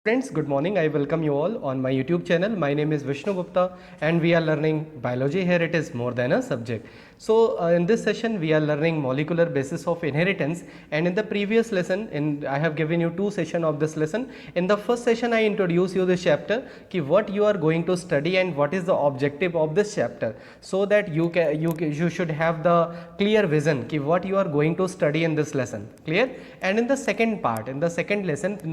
Friends, good morning. I welcome you all on my YouTube channel. My name is Vishnu Gupta and we are learning biology. Here it is more than a subject. So in this session we are learning molecular basis of inheritance, and in the previous lesson I have given you two sessions of this lesson. In the first session I introduce you this chapter ki what you are going to study and what is the objective of this chapter, so that you should have the clear vision ki what you are going to study in this lesson. Clear? And in the second part, in the second lesson, in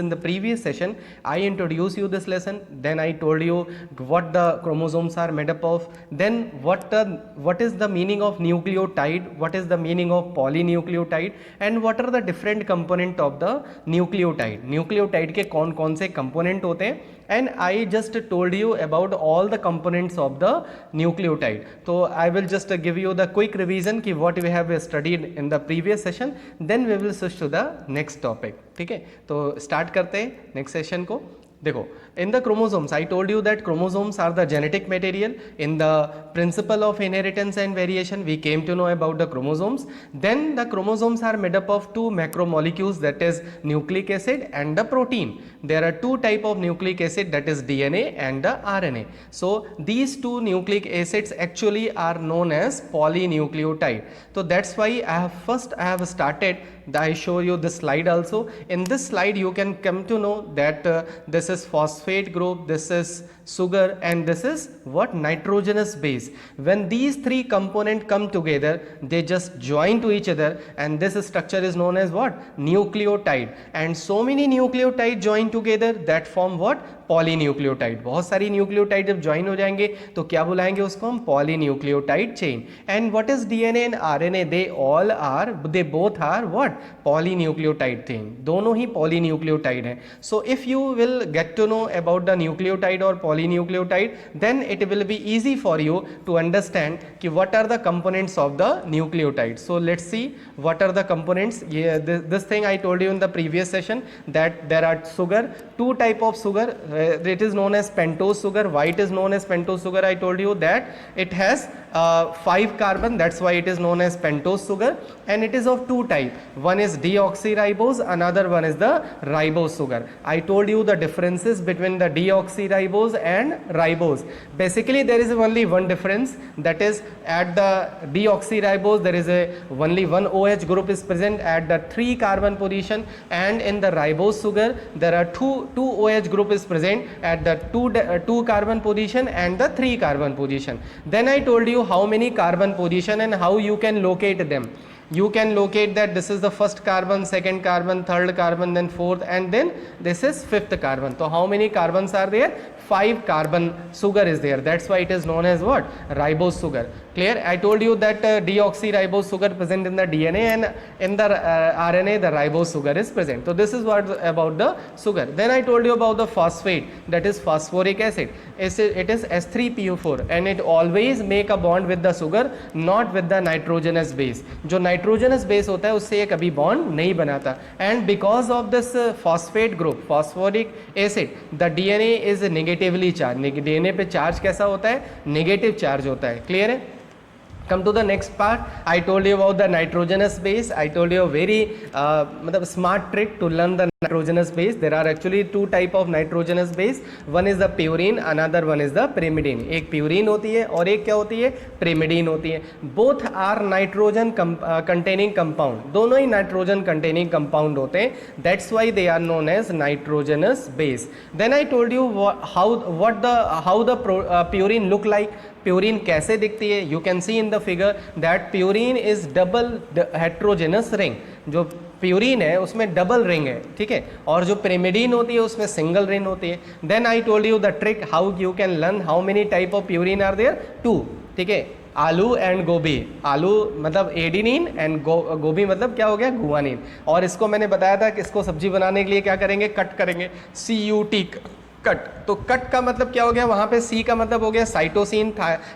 the previous session I introduced you this lesson, then I told you what the chromosomes are made up of, then what is the meaning of nucleotide, what is the meaning of polynucleotide, and what are the different component of the nucleotide के कौन कौन से component होते हैं, and I just told you about all the components of the nucleotide. So I will just give you the quick revision कि what we have studied in the previous session, then we will switch to the next topic. ठीक है, तो start करते हैं next session को. देखो, in the chromosomes I told you that chromosomes are the genetic material. In the principle of inheritance and variation we came to know about the chromosomes. Then the chromosomes are made up of two macromolecules, that is nucleic acid and the protein. There are two type of nucleic acid, that is DNA and the RNA. So these two nucleic acids actually are known as polynucleotide. So that's why I have started, I show you this slide also. In this slide you can come to know that this is phosphate group, this is sugar, and this is what? Nitrogenous base. When these three components come together, they just join to each other, and this structure is known as what? Nucleotide. And so many nucleotides join together that form what? Polynucleotide. बहुत सारी nucleotide जब join हो जाएंगे तो क्या बुलाएंगे उसको हम? Polynucleotide chain. And what is DNA and RNA? They both are what? Polynucleotide chain. दोनों ही पॉलीन्यूक्लियोटाइड हैं. So if you will get to know about the nucleotide or polynucleotide, then it will be easy for you to understand ki what are the components of the nucleotide. So let's see what are the components. This thing I told you in the previous session, that there are sugar, two type of sugar. It is known as pentose sugar. Why it is known as pentose sugar? I told you that it has 5 carbon, that's why it is known as pentose sugar, and it is of two type. One is deoxyribose, another one is the ribose sugar. I told you the differences between the deoxyribose and ribose. Basically there is only one difference, that is at the deoxyribose there is only one OH group is present at the 3 carbon position, and in the ribose sugar there are two OH group is present at the 2 carbon position and the 3 carbon position. Then I told you how many carbon position and how you can locate them. You can locate that this is the first carbon, second carbon, third carbon, then fourth, and then this is fifth carbon. So how many carbons are there? 5 carbon sugar is there. That's why it is known as what? Ribose sugar. Clear? I told you that deoxyribose sugar present in the DNA, and in the RNA the ribose sugar is present. So this is what about the sugar. Then I told you about the phosphate, that is phosphoric acid. It is S3PO4, and it always make a bond with the sugar, not with the nitrogenous base. जो nitrogenous base होता है उससे ये कभी bond नहीं बनाता. And because of this phosphate group, phosphoric acid, the DNA is negatively charged. DNA पे charge कैसा होता है? Negative charge होता है. Clear है? Come to the next part. I told you about the nitrogenous base. I told you a very smart trick to learn the nitrogenous base. There are actually two type of nitrogenous base. One is the purine, another one is the pyrimidine. एक purine होती है और एक क्या होती है? pyrimidine होती है. Both are nitrogen containing compound. दोनों ही nitrogen containing compound होते हैं. That's why they are known as nitrogenous base. Then I told you how the purine look like. Purine कैसे दिखती है? You can see in the figure that purine is double heterogeneous ring. जो purine है उसमें double ring है, ठीक है, और जो pyrimidine होती है उसमें सिंगल रिंग होती है. Then I told you the trick how you can learn how many type of purine are there? 2. ठीक है, आलू एंड गोभी. आलू मतलब एडिनिन एंड गोभी मतलब क्या हो गया? गुआनिन. और इसको मैंने बताया था कि इसको सब्जी बनाने के लिए क्या करेंगे? कट करेंगे. CUT cut. तो कट का मतलब क्या हो गया? वहां पे सी का मतलब हो गया साइटोसिन,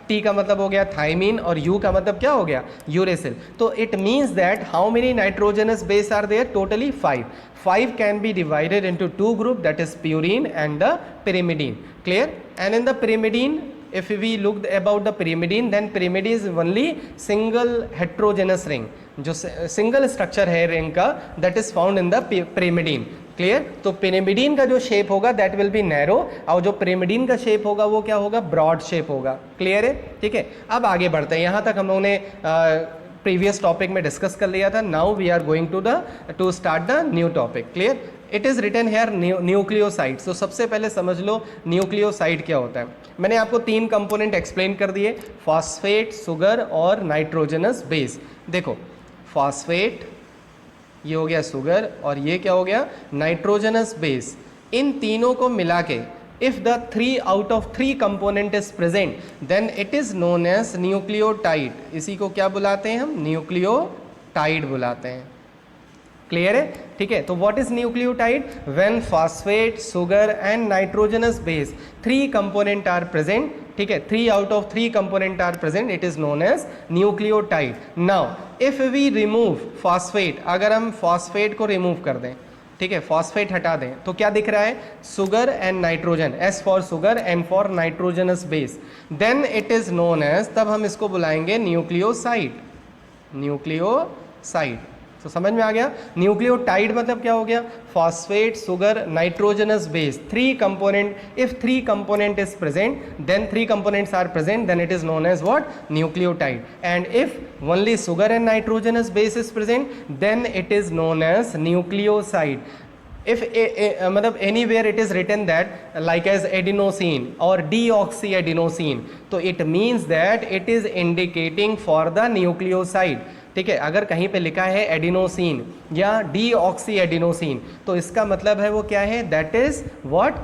टी का मतलब हो गया थाइमिन, और यू का मतलब क्या हो गया? यूरेसिल. तो it means that how many nitrogenous base are there? Totally 5. 5 can be divided into 2 group, that is purine and the pyrimidine. Clear? And in the pyrimidine, if we look about the pyrimidine, then pyrimidine is only single heterogeneous ring. जो single structure है ring का, that is found in the pyrimidine. Clear. तो pyrimidine का जो shape होगा that will B narrow, और जो pyrimidine का शेप होगा वो क्या होगा, ब्रॉड शेप होगा। क्लियर है, ठीक है। अब आगे बढ़ते हैं, यहाँ तक हम लोगों ने प्रीवियस टॉपिक में डिस्कस कर लिया था। Now we are going to start the new topic. Clear. It is written here nucleoside. तो सबसे पहले समझ लो न्यूक्लियोसाइड क्या होता है। मैंने आपको 3 कंपोनेंट एक्सप्लेन कर दिए, फॉस्फेट, सुगर और नाइट्रोजनस बेस। देखो फॉस्फेट, ये हो गया सुगर, और ये क्या हो गया, नाइट्रोजनस बेस। इन तीनों को मिला के if the 3 out of 3 component is present then it is known as nucleotide. इसी को क्या बुलाते हैं हम, न्यूक्लियोटाइड बुलाते हैं। क्लियर है, ठीक है। तो what is nucleotide, when phosphate, sugar and nitrogenous base 3 component are present, ठीक है, 3 out of 3 component are present, it is known as nucleotide. Now if we remove phosphate, अगर हम फॉस्फेट को रिमूव कर दें, ठीक है, फॉस्फेट हटा दें, तो क्या दिख रहा है, sugar and nitrogen, S for sugar and for nitrogenous base, then it is known as, तब हम इसको बुलाएंगे न्यूक्लियोसाइड। न्यूक्लियोसाइड, तो समझ में आ गया। न्यूक्लियोटाइड मतलब क्या हो गया, phosphate, sugar, nitrogenous base, 3 component, if 3 component is present then 3 components are present then it is known as what, nucleotide. And if only sugar and nitrogenous base is present then it is known as nucleoside. if मतलब anywhere it is written that like as adenosine or deoxyadenosine, तो it means that it is indicating for the nucleoside। ठीक है, अगर कहीं पे लिखा है adenosine या डीऑक्सी एडिनोसिन तो इसका मतलब है वो क्या है, दैट इज व्हाट,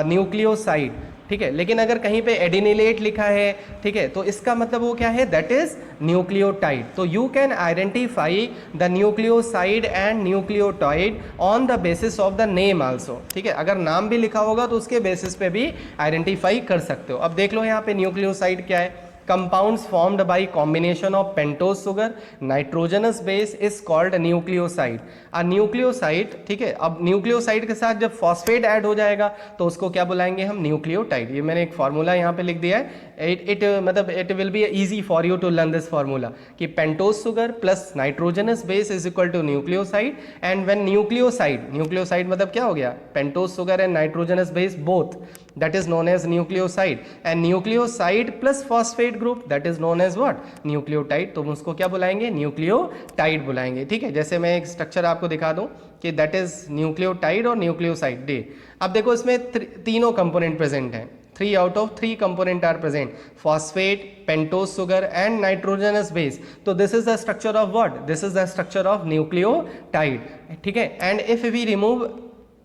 न्यूक्लियोसाइड। ठीक है, लेकिन अगर कहीं पे एडिनिलेट लिखा है, ठीक है, तो इसका मतलब वो क्या है, दैट इज न्यूक्लियोटाइड। तो you can identify the nucleoside and nucleotide on the basis of the name also. ठीक है, अगर नाम भी लिखा होगा तो उसके बेसिस पे भी आइडेंटिफाई कर सकते हो। अब देख लो यहाँ पे न्यूक्लियोसाइड क्या है, compounds formed by combination of pentose sugar, nitrogenous base is called nucleoside। a nucleoside, ठीक है, अब न्यूक्लियोसाइड के साथ जब फॉस्फेट ऐड हो जाएगा तो उसको क्या बुलाएंगे हम, न्यूक्लियोटाइड। ये मैंने एक फार्मूला यहाँ पे लिख दिया है, मतलब it will be easy for you to learn this formula कि pentose sugar plus nitrogenous base is equal to nucleoside. And when nucleoside मतलब क्या हो गया, pentose sugar and nitrogenous base both, that is known as nucleoside, and nucleoside plus phosphate group that is known as what, nucleotide। तो हम उसको क्या बुलाएंगे, nucleotide बुलाएंगे। ठीक है, जैसे मैं एक स्ट्रक्चर आपको दिखा दूं कि that is न्यूक्लियोटाइड और न्यूक्लियोसाइड डे। अब देखो इसमें तीनों कंपोनेंट प्रेजेंट हैं, 3 out of 3 component are present, phosphate, pentose sugar and nitrogenous base। तो this is the structure of what, this is the structure of nucleotide। ठीक है, and if we remove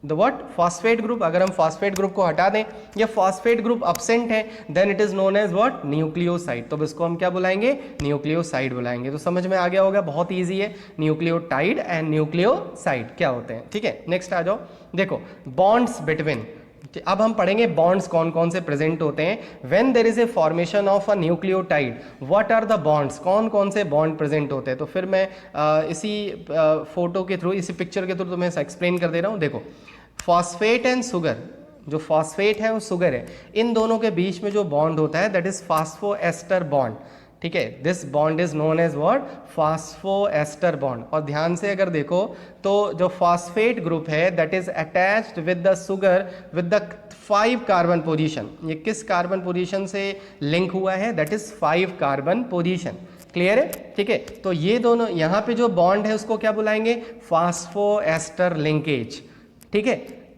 the what, phosphate group, अगर हम phosphate group को हटा दें या phosphate group absent है then it is known as what, nucleoside. तो इसको हम क्या बुलाएंगे, न्यूक्लियोसाइड बुलाएंगे। तो समझ में आ गया होगा, बहुत इजी है, न्यूक्लियोटाइड एंड न्यूक्लियोसाइड क्या होते हैं। ठीक है, नेक्स्ट आ जाओ, देखो बॉन्ड्स बिटवीन। अब हम पढ़ेंगे बॉन्ड्स कौन कौन से प्रेजेंट होते हैं when there is a formation of a nucleotide, what are the bonds, कौन कौन से बॉन्ड प्रेजेंट होते हैं। तो फिर मैं इसी फोटो के थ्रू, इसी पिक्चर के थ्रू तुम्हें एक्सप्लेन कर दे रहा हूँ। देखो फॉस्फेट एंड सुगर, जो फॉस्फेट है और शुगर है, इन दोनों के बीच में जो बॉन्ड होता है दैट इज फास्फोएस्टर बॉन्ड। ठीक है, this bond is known as what, phosphoester bond. और ध्यान से अगर देखो तो जो फॉस्फेट ग्रुप है that is attached with the sugar with the 5 carbon position. ये किस कार्बन पोजीशन से लिंक हुआ है, that is 5 carbon position. Clear है, ठीक है। तो ये दोनों यहाँ पे जो बॉन्ड है उसको क्या बुलाएंगे, फास्फोएस्टर लिंकेज। ठीक है,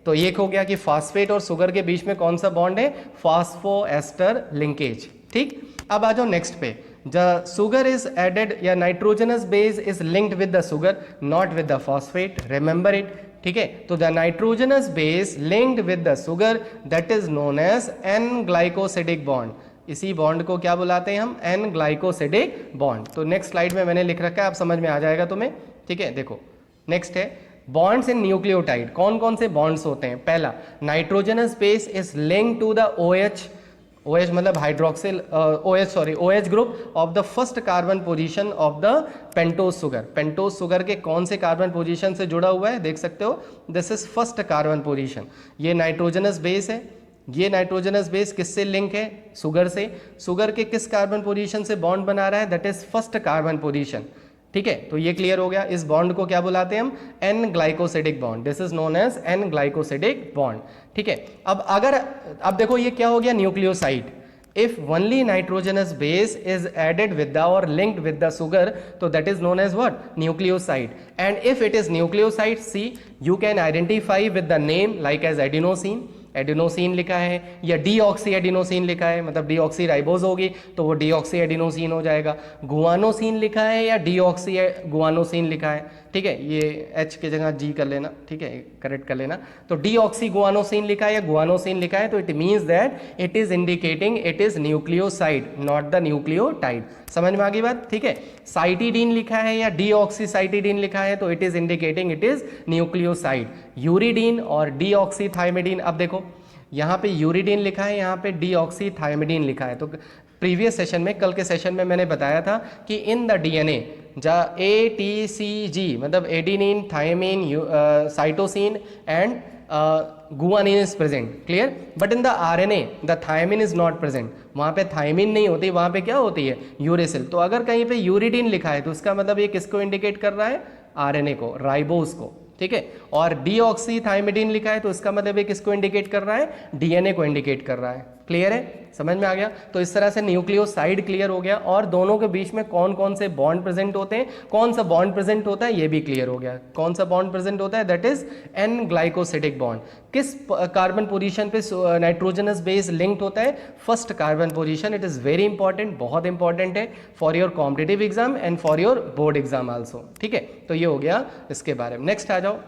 तो ये हो गया कि फॉस्फेट और शुगर के बीच में कौन सा बॉन्ड है, फास्फोएस्टर लिंकेज। ठीक, अब आ जाओ नेक्स्ट पे, द सुगर इज एडेड या nitrogenous base is linked with the sugar not with the phosphate, remember it. ठीक है, तो the nitrogenous base linked with the sugar that is known as N glycosidic bond. इसी bond को क्या बुलाते हैं हम, एन ग्लाइकोसिडिक बॉन्ड। तो नेक्स्ट स्लाइड में मैंने लिख रखा है, आप समझ में आ जाएगा तुम्हें। ठीक है, देखो नेक्स्ट है बॉन्ड्स इन न्यूक्लियोटाइड। कौन कौन से बॉन्ड्स होते हैं, पहला nitrogenous base is linked to the OH, OH मतलब hydroxyl OH group of the first carbon position of the pentose sugar. Pentose sugar के कौन से कार्बन पोजीशन से जुड़ा हुआ है, देख सकते हो, this is first carbon position. ये नाइट्रोजनस बेस है, ये नाइट्रोजनस बेस किससे लिंक है, शुगर से। शुगर के किस कार्बन पोजीशन से बॉन्ड बना रहा है, that is first carbon position. ठीक है, तो ये क्लियर हो गया। इस बॉन्ड को क्या बुलाते हैं हम, N glycosidic bond, this is known as N glycosidic bond. ठीक है, अब देखो ये क्या हो गया, nucleoside. If only nitrogenous base is added with the और लिंक्ड विद द सुगर, तो that is known as what, nucleoside. And if it is nucleoside, see you can identify with the name like as adenosine, adenosine लिखा है, या deoxy adenosine लिखा है, मतलब deoxy ribose होगी तो वो डीऑक्सी एडिनोसिन हो जाएगा। गुआनोसिन लिखा है या डीऑक्सी गुआनोसिन लिखा है, ठीक है, ये एच की जगह जी कर लेना, ठीक है, करेक्ट कर लेना। तो डीऑक्सी गुआनोसिन लिखा है या गुआनोसिन लिखा है, तो it means that it is indicating it is nucleoside, not the nucleotide. समझ में आ गई बात, ठीक है। साइटिडीन लिखा है या डीऑक्सीसाइटिडीन लिखा है, तो it is indicating it is nucleoside. Uridine और डीऑक्सीथाइमिडीन, अब देखो यहाँ पे यूरिडीन लिखा है, यहाँ पे डीऑक्सीथाइमिडीन लिखा है। तो प्रीवियस सेशन में, कल के सेशन में मैंने बताया था कि इन द डीएनए ATCG मतलब adenine, thymine, cytosine and guanine is present, clear, but in the RNA the thymine is not present. वहाँ पे थायमिन नहीं होती, वहाँ पे क्या होती है, यूरेसिल। तो अगर कहीं पे यूरिडीन लिखा है तो उसका मतलब ये किसको इंडिकेट कर रहा है, आरएनए को, राइबोस को, ठीक है। और डीऑक्सीथाइमिडीन लिखा है तो इसका मतलब ये किसको इंडिकेट कर रहा है, डीएनए को इंडिकेट कर रहा है। क्लियर है, समझ में आ गया। तो इस तरह से न्यूक्लियोसाइड क्लियर हो गया, और दोनों के बीच में कौन कौन से बॉन्ड प्रेजेंट होते हैं, कौन सा बॉन्ड प्रेजेंट होता है, ये भी क्लियर हो गया। कौन सा बॉन्ड प्रेजेंट होता है, that is an glycosidic bond. किस कार्बन पोजीशन पे नाइट्रोजनस बेस लिंक्ड होता है, first carbon position. It is very important, बहुत इंपॉर्टेंट है for your competitive exam and for your board exam also, ठीक है। तो ये हो गया इसके बारे में। नेक्स्ट आ जाओ।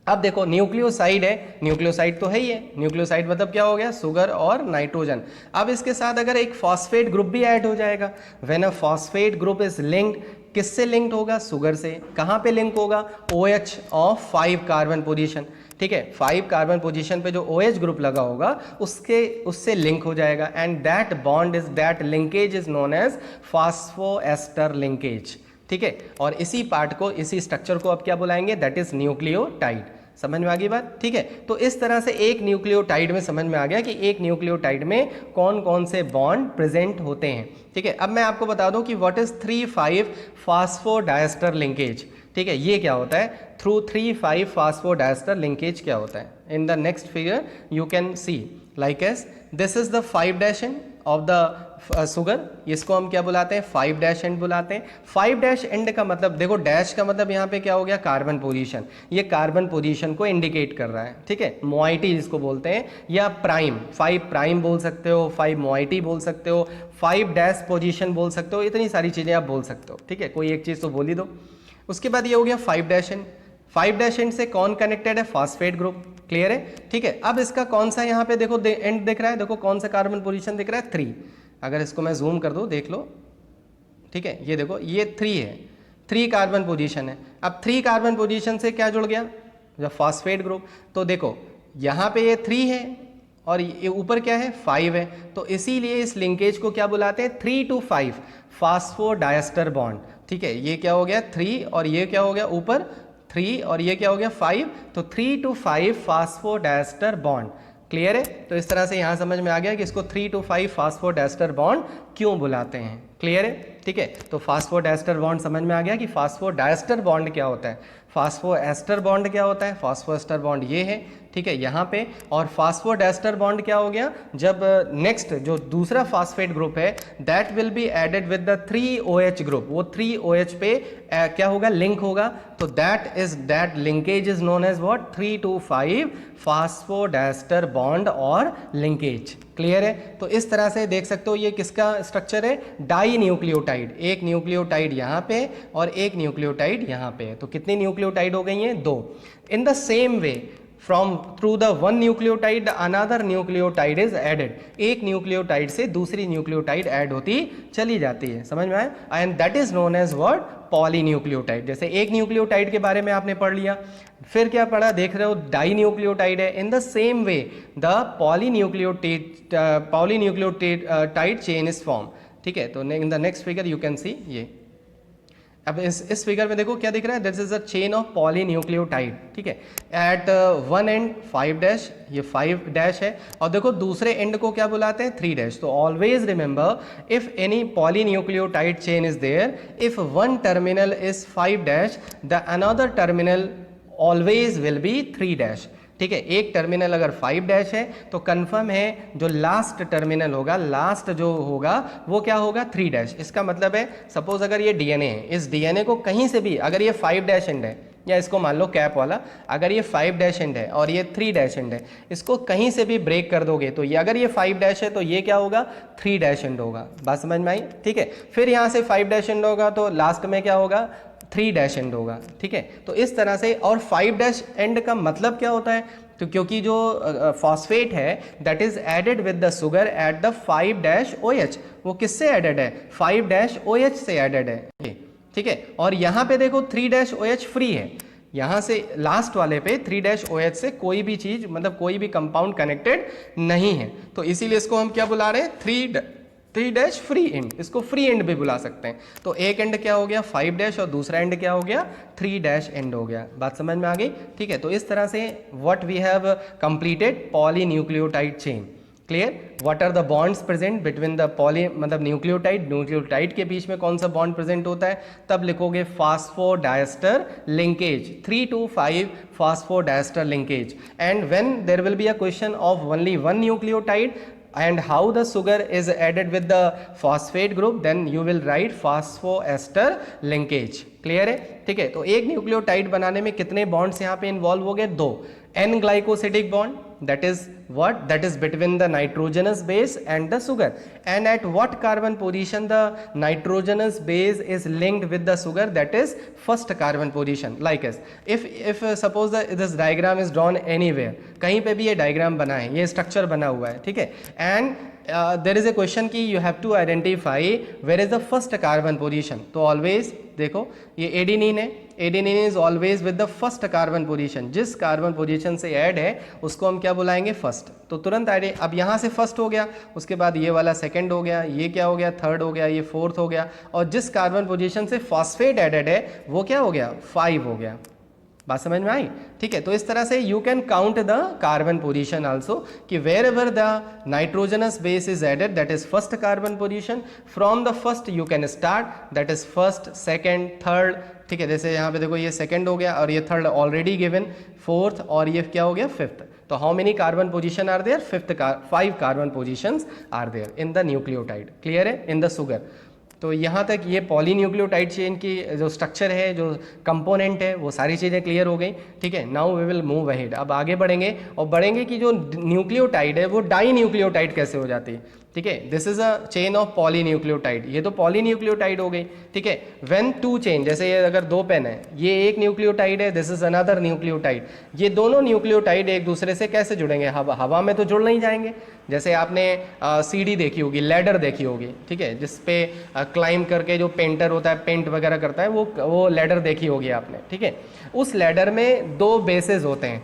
अब देखो न्यूक्लियोसाइड है, न्यूक्लियोसाइड तो है ही है, न्यूक्लियोसाइड मतलब क्या हो गया, सुगर और नाइट्रोजन। अब इसके साथ अगर एक फॉस्फेट ग्रुप भी ऐड हो जाएगा, when a phosphate group is linked, किससे लिंक्ड होगा, सुगर से। कहाँ पे लिंक होगा, OH ऑफ 5 कार्बन पोजीशन, ठीक है, 5 कार्बन पोजीशन पे जो OH ग्रुप लगा होगा उससे लिंक हो जाएगा। And that bond is, that linkage is known as phosphoester linkage, ठीक है। और इसी पार्ट को, इसी स्ट्रक्चर को अब क्या बुलाएंगे, दैट इज न्यूक्लियोटाइड। समझ में आ गई बात, ठीक है। तो इस तरह से एक न्यूक्लियोटाइड में समझ में आ गया कि एक न्यूक्लियोटाइड में कौन कौन से बॉन्ड प्रेजेंट होते हैं, ठीक है। अब मैं आपको बता दूं कि व्हाट इज 3,5 फास्फोडाइस्टर लिंकेज, ठीक है, ये क्या होता है, थ्रू 3,5 फास्फोडाइस्टर लिंकेज क्या होता है। In the next figure you can see like S, this is the 5' end of the sugar, इसको हम क्या बुलाते हैं, 5' एंड बुलाते हैं। 5' एंड का मतलब देखो, डैश का मतलब यहाँ पे क्या हो गया, कार्बन पोजीशन, ये कार्बन पोजीशन को इंडिकेट कर रहा है, ठीक है, मोआइटी जिसको बोलते हैं, या प्राइम, 5 प्राइम बोल सकते हो, 5 मोआइटी बोल सकते हो, 5' पोजीशन बोल सकते हो, इतनी सारी चीज़ें आप बोल सकते हो, ठीक है, कोई एक चीज़ तो बोल ही दो। उसके बाद ये हो गया 5' एंड। 5' एंड से कौन कनेक्टेड है, फास्फेट ग्रुप, क्लियर है, ठीक है। अब इसका कौन सा यहाँ पे देखो एंड दिख रहा है, देखो कौन सा कार्बन पोजीशन दिख रहा है, 3। अगर इसको मैं जूम कर दूँ, देख लो, ठीक है, ये देखो ये 3 है, 3 कार्बन पोजीशन है। अब 3 कार्बन पोजीशन से क्या जुड़ गया, जब फास्फेट ग्रुप, तो देखो यहाँ पे ये 3 है और ये ऊपर क्या है, 5 है, तो इसीलिए इस लिंकेज को क्या बुलाते हैं, 3 to 5 फास्फोडाइस्टर बॉन्ड, ठीक है। ये क्या हो गया 3 और ये क्या हो गया ऊपर 3 और ये क्या हो गया 5, तो 3 to 5 फास्फोडाइस्टर बॉन्ड, क्लियर है। तो इस तरह से यहाँ समझ में आ गया कि इसको 3 to 5 फास्फोडाइस्टर बॉन्ड क्यों बुलाते हैं, क्लियर है, ठीक है। तो फास्फोडाइस्टर बॉन्ड समझ में आ गया कि फास्फोडाइस्टर बॉन्ड क्या होता है, फास्फोएस्टर बॉन्ड क्या होता है, फास्फोएस्टर बॉन्ड ये है, ठीक है, यहाँ पे। और फास्फोडाइस्टर बॉन्ड क्या हो गया, जब नेक्स्ट जो दूसरा फास्फेट ग्रुप है that will be added with the 3OH group, वो 3OH पे क्या होगा, लिंक होगा, तो that linkage is known as what, 3 to 5 phosphodiester bond और लिंकेज, क्लियर है। तो इस तरह से देख सकते हो ये किसका स्ट्रक्चर है, डाई न्यूक्लियोटाइड, एक न्यूक्लियोटाइड यहाँ पे और एक न्यूक्लियोटाइड यहाँ पे, तो कितनी न्यूक्लियोटाइड हो गई हैं, 2। In the same way from through the one nucleotide another nucleotide is added, एक न्यूक्लियोटाइड से दूसरी न्यूक्लियोटाइड ऐड होती चली जाती है, समझ में आया, and that is known as what, polynucleotide. जैसे एक न्यूक्लियोटाइड के बारे में आपने पढ़ लिया, फिर क्या पढ़ा, देख रहे हो डाई न्यूक्लियोटाइड है। In the same way the polynucleotide chain is form, ठीक है। तो in the next figure you can see ये। अब इस फिगर में देखो क्या दिख रहा है, this is a chain of polynucleotide, ठीक है। एट वन एंड 5 डैश, ये 5 डैश है, और देखो दूसरे एंड को क्या बुलाते हैं, 3 डैश। तो always remember if any polynucleotide chain is there, if one terminal is 5 dash, the another terminal always will be 3 dash, ठीक है। एक टर्मिनल अगर 5 डैश है तो कंफर्म है जो लास्ट टर्मिनल होगा, लास्ट जो होगा वो क्या होगा, 3 डैश। इसका मतलब है सपोज अगर ये डीएनए है, इस डीएनए को कहीं से भी अगर ये 5 डैश एंड है, या इसको मान लो कैप वाला, अगर ये 5 डैश एंड है और ये 3 डैश एंड है, इसको कहीं से भी ब्रेक कर दोगे तो ये अगर ये 5 डैश है तो ये क्या होगा, 3 डैश एंड होगा। बात समझ में आई, ठीक है। फिर यहाँ से 5 डैश एंड होगा तो लास्ट में क्या होगा, 3 डैश एंड होगा, ठीक है। तो इस तरह से, और 5 डैश एंड का मतलब क्या होता है, तो क्योंकि जो फॉस्फेट है that is added with the sugar at the 5 dash OH, वो किससे एडेड है, 5 डैश OH से एडेड है, ठीक है। और यहाँ पे देखो 3 डैश OH फ्री है, यहाँ से लास्ट वाले पे 3 डैश OH से कोई भी चीज, मतलब कोई भी कंपाउंड कनेक्टेड नहीं है, तो इसीलिए इसको हम क्या बुला रहे हैं, 3 डैश फ्री एंड, इसको फ्री एंड भी बुला सकते हैं। तो एक एंड क्या हो गया 5 डैश और दूसरा एंड क्या हो गया 3 डैश एंड हो गया। बात समझ में आ गई, ठीक है। तो इस तरह से what we have completed polynucleotide chain. Clear, what are the bonds present between the poly, मतलब न्यूक्लियोटाइड के बीच में कौन सा बॉन्ड प्रेजेंट होता है, तब लिखोगे phosphodiester linkage, 3 to 5 phosphodiester linkage. And when there will be a question of only one nucleotide and how the sugar is added with the phosphate group, then you will write phosphoester linkage। Clear है, ठीक है। तो एक nucleotide बनाने में कितने bonds यहाँ पे इन्वॉल्व हो गए, 2। An glycosidic bond, that is what, that is between the nitrogenous base and the sugar, and at what carbon position the nitrogenous base is linked with the sugar, that is first carbon position। like as if suppose this diagram is drawn anywhere, कहीं पे भी ये diagram बना है, ये structure बना हुआ है, ठीक है। And there is a question की you have to identify where is the first carbon position. तो ऑलवेज देखो ये एडिनिन है, adenine is always with the first carbon position, जिस कार्बन पोजीशन से ऐड है उसको हम क्या बुलाएंगे, फर्स्ट। तो तुरंत आइडिया, अब यहाँ से फर्स्ट हो गया, उसके बाद ये वाला सेकंड हो गया, ये क्या हो गया, थर्ड हो गया, ये फोर्थ हो गया, और जिस कार्बन पोजीशन से फॉस्फेट एडेड है वो क्या हो गया, 5 हो गया। बात समझ में आई, ठीक है। तो इस तरह से you can count the carbon position also, कि wherever the nitrogenous base is added that is first carbon position, from the first you can start, that is first, second, third, ठीक है। जैसे यहाँ पे देखो ये सेकेंड हो गया और ये थर्ड ऑलरेडी गिवन, फोर्थ, और ये क्या हो गया, फिफ्थ। तो how many carbon position are there, 5 carbon positions are there in the nucleotide. Clear है, इन द शुगर। तो यहाँ तक ये पॉलीन्यूक्लियोटाइड चेन की जो स्ट्रक्चर है, जो कंपोनेंट है, वो सारी चीज़ें क्लियर हो गई, ठीक है। Now we will move ahead, अब आगे बढ़ेंगे और बढ़ेंगे कि जो न्यूक्लियोटाइड है वो डाई न्यूक्लियोटाइड कैसे हो जाती है, ठीक है। This is a chain of polynucleotide, ये तो पॉलीन्यूक्लियोटाइड हो गई, ठीक है। व्हेन 2 चेन, जैसे ये अगर 2 पेन है, ये एक न्यूक्लियोटाइड है, दिस इज अनदर न्यूक्लियोटाइड, ये दोनों न्यूक्लियोटाइड एक दूसरे से कैसे जुड़ेंगे, हवा में तो जुड़ नहीं जाएंगे। जैसे आपने सीढ़ी देखी होगी, लैडर देखी होगी, ठीक है, जिसपे क्लाइंब करके जो पेंटर होता है, पेंट वगैरह करता है, वो लैडर देखी होगी आपने, ठीक है। उस लैडर में 2 बेसेस होते हैं,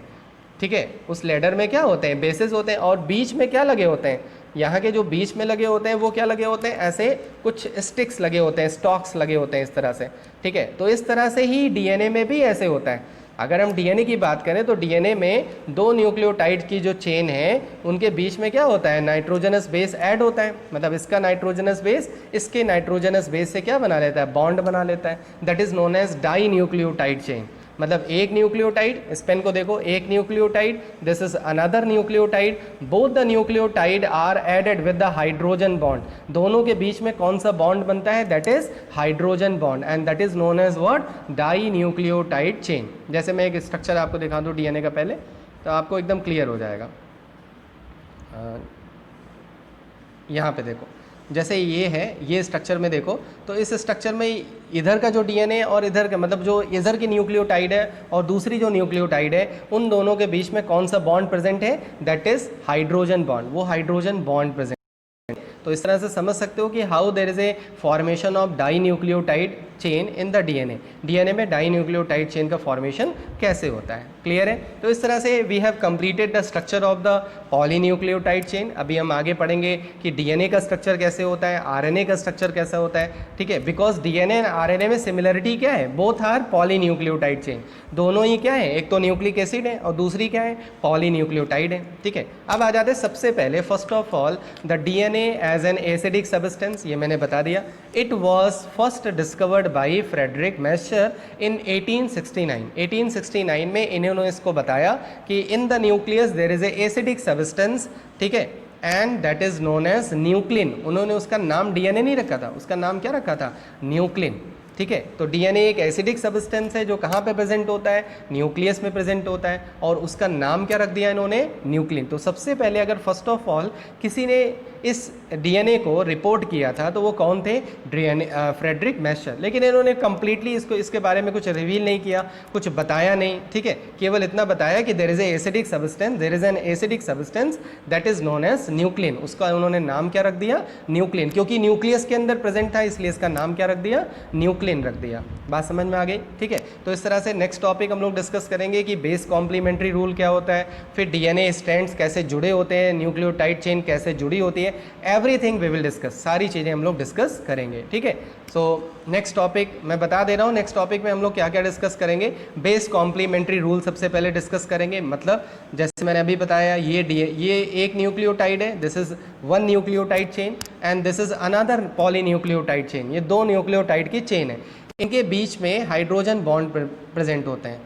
ठीक है। उस लैडर में क्या होते हैं, बेसेस होते हैं, और बीच में क्या लगे होते हैं, यहाँ के जो बीच में लगे होते हैं वो क्या लगे होते हैं, ऐसे कुछ स्टिक्स लगे होते हैं, स्टॉक्स लगे होते हैं इस तरह से, ठीक है। तो इस तरह से ही डीएनए में भी ऐसे होता है। अगर हम डीएनए की बात करें तो डीएनए में 2 न्यूक्लियोटाइड की जो चेन है उनके बीच में क्या होता है, नाइट्रोजनस बेस ऐड होता है, मतलब इसका नाइट्रोजनस बेस इसके नाइट्रोजनस बेस से क्या बना लेता है, बॉन्ड बना लेता है, that is known as dinucleotide chain. मतलब एक न्यूक्लियोटाइड, इस पेन को देखो, एक nucleotide, this is another nucleotide, both the nucleotide are added with the hydrogen bond. दोनों के बीच में कौन सा बॉन्ड बनता है, that is hydrogen bond, and that is known as what, dinucleotide chain. जैसे मैं एक स्ट्रक्चर आपको दिखा दूं डीएनए का पहले, तो आपको एकदम क्लियर हो जाएगा। यहाँ पे देखो, जैसे ये है, ये स्ट्रक्चर में देखो, तो इस स्ट्रक्चर में इधर का जो डीएनए और इधर का, मतलब जो इधर की न्यूक्लियोटाइड है और दूसरी जो न्यूक्लियोटाइड है, उन दोनों के बीच में कौन सा बॉन्ड प्रेजेंट है, दैट इज हाइड्रोजन बॉन्ड, वो हाइड्रोजन बॉन्ड प्रेजेंट। तो इस तरह से समझ सकते हो कि how there is a formation of dinucleotide chain in the DNA, DNA में डाई न्यूक्लियोटाइड चेन का फॉर्मेशन कैसे होता है। क्लियर है। तो इस तरह से we have completed the structure of the polynucleotide chain. अभी हम आगे पढ़ेंगे कि डीएनए का स्ट्रक्चर कैसे होता है, आरएनए का स्ट्रक्चर कैसा होता है। ठीक है, बिकॉज डीएनए एंड आरएनए में सिमिलरिटी क्या है, बोथ आर पॉलीन्यूक्लियोटाइड चेन, दोनों ही क्या है, एक तो न्यूक्लिक एसिड है और दूसरी क्या है, पॉलीन्यूक्लियोटाइड है। ठीक है, अब आ जाते हैं सबसे पहले first of all the DNA as an acidic substance, ये मैंने बता दिया। It was first discovered by Friedrich Miescher in 1869। 1869 में इन्होंने इसको बताया कि in the nucleus there is a acidic substance, ठीक है, and that is known as nuclein. उन्होंने उसका नाम डीएनए नहीं रखा था, उसका नाम क्या रखा था, न्यूक्लिन। ठीक है, तो डीएनए एक एसिडिक सब्सटेंस है जो कहाँ पे प्रेजेंट होता है, न्यूक्लियस में प्रेजेंट होता है, और उसका नाम क्या रख दिया इन्होंने, न्यूक्लिन। तो सबसे पहले अगर फर्स्ट ऑफ ऑल किसी ने इस डीएनए को रिपोर्ट किया था तो वो कौन थे, फ्रेडरिक मैशर। लेकिन इन्होंने कंप्लीटली इसके बारे में कुछ रिवील नहीं किया, कुछ बताया नहीं। ठीक है, केवल इतना बताया कि there is a acidic substance, there is an acidic substance that is known as nuclein. उसका उन्होंने नाम क्या रख दिया, न्यूक्लिन, क्योंकि न्यूक्लियस के अंदर प्रेजेंट था इसलिए इसका नाम क्या रख दिया, न्यूक्लिन रख दिया। बात समझ में आ गई। ठीक है, तो इस तरह से नेक्स्ट टॉपिक हम लोग डिस्कस करेंगे कि बेस कॉम्प्लीमेंट्री रूल क्या होता है, फिर डीएनए स्ट्रैंड्स कैसे जुड़े होते हैं, न्यूक्लियोटाइड चेन कैसे जुड़ी होती है, एवरीथिंग वी विल डिस्कस, सारी चीज़ें हम लोग डिस्कस करेंगे। ठीक है, सो नेक्स्ट टॉपिक मैं बता दे रहा हूँ, नेक्स्ट टॉपिक में हम लोग क्या क्या डिस्कस करेंगे, बेस कॉम्प्लीमेंट्री रूल सबसे पहले डिस्कस करेंगे। मतलब जैसे मैंने अभी बताया ये एक न्यूक्लियोटाइड है, this is one nucleotide chain and this is another polynucleotide chain, ये दो न्यूक्लियोटाइड की चेन है। इनके बीच में हाइड्रोजन बॉन्ड प्रेजेंट होते हैं।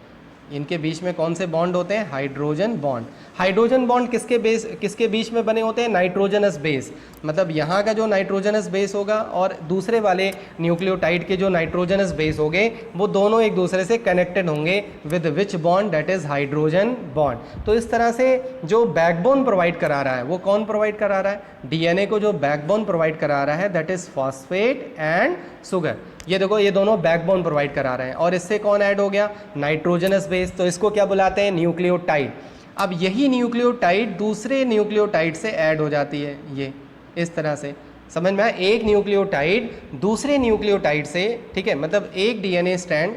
इनके बीच में कौन से बॉन्ड होते हैं, हाइड्रोजन बॉन्ड। हाइड्रोजन बॉन्ड किसके बीच में बने होते हैं, नाइट्रोजनस बेस। मतलब यहाँ का जो नाइट्रोजनस बेस होगा और दूसरे वाले न्यूक्लियोटाइड के जो नाइट्रोजनस बेस होंगे वो दोनों एक दूसरे से कनेक्टेड होंगे with which bond, that is hydrogen bond. तो इस तरह से जो बैकबोन प्रोवाइड करा रहा है वो कौन प्रोवाइड करा रहा है, डीएनए को जो बैकबोन प्रोवाइड करा रहा है that is phosphate and sugar. ये देखो ये दोनों बैकबोन प्रोवाइड करा रहे हैं और इससे कौन ऐड हो गया, नाइट्रोजनस बेस। तो इसको क्या बुलाते हैं, न्यूक्लियोटाइड। अब यही न्यूक्लियोटाइड दूसरे न्यूक्लियोटाइड से ऐड हो जाती है, ये इस तरह से समझ में आया। एक न्यूक्लियोटाइड दूसरे न्यूक्लियोटाइड से, ठीक है, मतलब एक डीएनए स्ट्रैंड,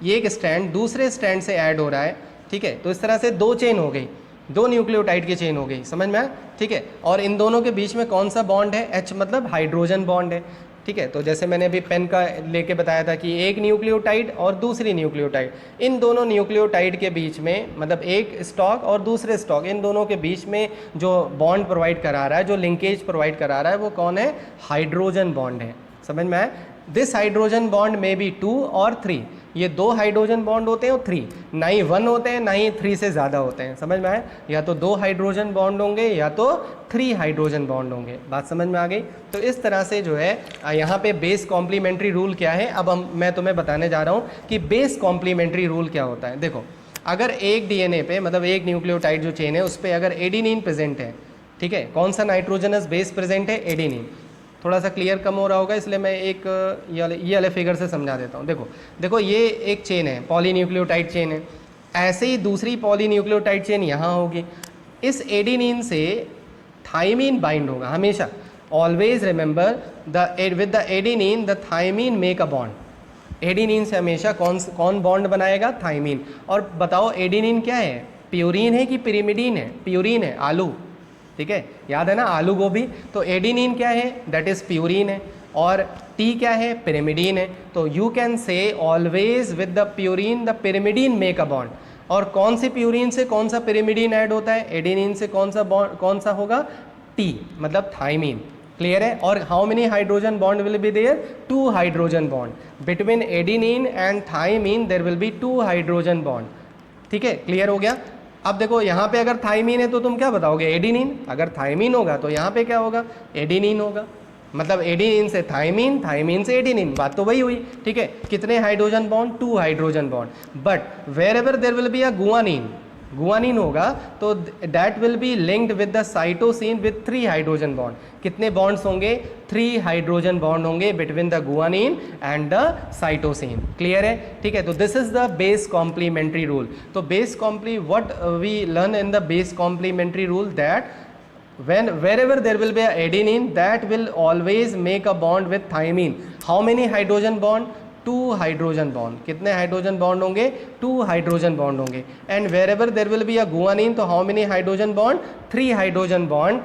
ये एक स्ट्रैंड दूसरे स्ट्रैंड से ऐड हो रहा है। ठीक है, तो इस तरह से दो चेन हो गई, दो न्यूक्लियोटाइड की चेन हो गई, समझ में आया। ठीक है, और इन दोनों के बीच में कौन सा बॉन्ड है, H मतलब हाइड्रोजन बॉन्ड है। ठीक है, तो जैसे मैंने अभी पेन का लेके बताया था कि एक न्यूक्लियोटाइड और दूसरी न्यूक्लियोटाइड, इन दोनों न्यूक्लियोटाइड के बीच में, मतलब एक स्टॉक और दूसरे स्टॉक, इन दोनों के बीच में जो बॉन्ड प्रोवाइड करा रहा है, जो लिंकेज प्रोवाइड करा रहा है वो कौन है, हाइड्रोजन बॉन्ड है। समझ में आया। दिस हाइड्रोजन बॉन्ड में बी 2 और 3, ये दो हाइड्रोजन बॉन्ड होते हैं और 3, ना ही 1 होते हैं ना ही 3 से ज़्यादा होते हैं। समझ में आया, या तो 2 हाइड्रोजन बॉन्ड होंगे या तो 3 हाइड्रोजन बॉन्ड होंगे। बात समझ में आ गई। तो इस तरह से जो है यहाँ पे बेस कॉम्प्लीमेंट्री रूल क्या है, अब मैं तुम्हें बताने जा रहा हूँ कि बेस कॉम्प्लीमेंट्री रूल क्या होता है। देखो, अगर एक डीएनए पे, मतलब एक न्यूक्लियोटाइड जो चेन है उस पर अगर एडिनिन प्रेजेंट है, ठीक है, कौन सा नाइट्रोजनस बेस प्रेजेंट है, एडिनिन। थोड़ा सा क्लियर कम हो रहा होगा इसलिए मैं एक ये वाले फिगर से समझा देता हूँ। देखो ये एक चेन है, पॉलीन्यूक्लियोटाइड चेन है। ऐसे ही दूसरी पॉलीन्यूक्लियोटाइड चेन यहाँ होगी। इस एडिनिन से थाइमीन बाइंड होगा हमेशा। Always remember with the adenine the thymine make a bond. Adenine से हमेशा कौन बॉन्ड बनाएगा, थाइमीन। और बताओ एडिनिन क्या है, प्यूरिन है कि पिरिमिडीन है, प्यूरिन है, आलू। ठीक है, याद है ना, आलू गोभी। तो एडिनिन क्या है, दैट इज प्यूरिन है, और टी क्या है, पिरिमिडीन है। तो you can say always with the purine the pyrimidine make a bond. और कौन सी प्यूरिन से कौन सा पिरिमिडीन ऐड होता है, एडिनिन से कौन सा बॉन्ड, कौन सा होगा, टी मतलब थाइमीन। क्लियर है। और how many hydrogen bond will be there, 2 hydrogen bond between adenine and thymine, there will be 2 hydrogen bond. ठीक है, क्लियर हो गया। अब देखो यहाँ पे अगर थाइमीन है तो तुम क्या बताओगे, एडिनिन। अगर थाइमीन होगा तो यहाँ पे क्या होगा, एडिनिन होगा। मतलब एडिनिन से थाइमीन, थाइमीन से एडिनिन, बात तो वही हुई। ठीक है, कितने hydrogen bond, 2 hydrogen bond. But wherever there will be a guanine, guanine होगा तो that will be linked with the cytosine with 3 hydrogen bond. कितने बॉन्ड्स होंगे, 3 हाइड्रोजन बॉन्ड होंगे between the guanine and the cytosine. Clear है। ठीक है, तो this is the base complementary rule. तो base what we learn in the base complementary rule, that wherever there will be a adenine, that will always make a bond with thymine. How many hydrogen bond, 2 hydrogen bond, कितने hydrogen bond होंगे? 2 hydrogen bond होंगे। And wherever there will be a guanine, तो how many hydrogen bond? 3 hydrogen bond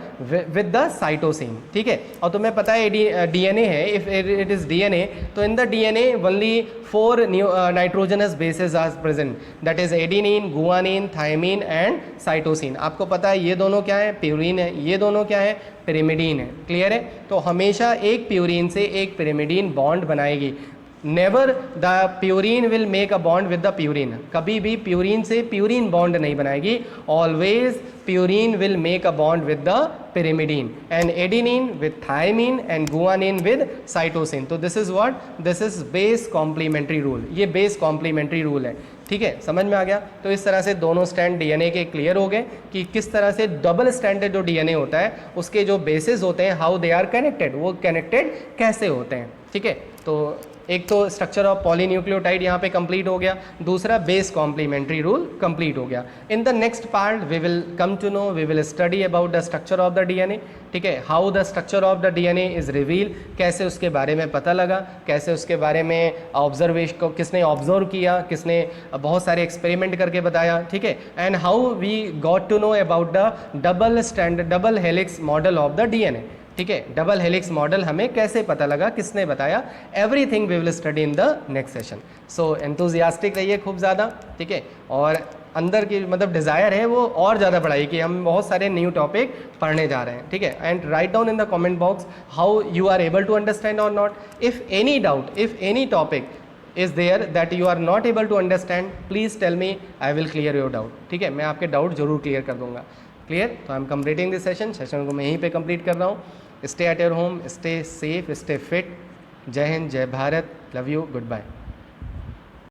with the cytosine, ठीक है। और तुम्हें पता है डीएनए है, इफ इट इज डीएनए, तो in the DNA only 4 nitrogenous bases are present, that is adenine, guanine, thymine and cytosine. आपको पता है ये दोनों क्या है? प्यूरिन है। ये दोनों क्या है? पिरिमिडीन है। क्लियर है? तो हमेशा एक प्यूरिन से एक पिरिमिडीन बॉन्ड बनाएगी। Never the purine will make a bond with the purine, कभी भी प्यूरिन से प्यूरिन बॉन्ड नहीं बनाएगी। Always purine will make a bond with the pyrimidine and adenine with thymine and guanine with cytosine। तो this is what? This is base complementary rule. ये base complementary rule है, ठीक है, समझ में आ गया। तो इस तरह से दोनों स्टैंड डीएनए के क्लियर हो गए कि किस तरह से डबल स्टैंडर्ड जो डीएनए होता है उसके जो बेसिस होते हैं, हाउ दे आर कनेक्टेड, वो कनेक्टेड कैसे होते हैं, ठीक है। तो एक तो स्ट्रक्चर ऑफ पॉलीन्यूक्लियोटाइड यहाँ पे कंप्लीट हो गया, दूसरा बेस कॉम्प्लीमेंट्री रूल कंप्लीट हो गया। In the next part we will come to know, we will study about the structure of the DNA, ठीक है, how the structure of the DNA is reveal, कैसे उसके बारे में पता लगा, कैसे उसके बारे में ऑब्जर्वेशन को किसने ऑब्जर्व किया, किसने बहुत सारे एक्सपेरिमेंट करके बताया, ठीक है, and how we got to know about the double helix model of the DNA, ठीक है, डबल हेलिक्स मॉडल हमें कैसे पता लगा, किसने बताया, everything we will study in the next session. So enthusiastic रहिए खूब ज़्यादा, ठीक है, और अंदर की मतलब डिज़ायर है वो और ज़्यादा पढ़ाई की, हम बहुत सारे न्यू टॉपिक पढ़ने जा रहे हैं, ठीक है। And write down in the comment box how you are able to understand और not. If any doubt, if any topic is there that you are not able to understand, please tell me, I will clear your doubt, ठीक है, मैं आपके doubt जरूर clear कर दूंगा। Clear? तो I am completing this session को मैं यहीं पे कंप्लीट कर रहा हूँ। Stay at your home, stay safe, stay fit. जय हिंद, जय Bharat, love you, good bye.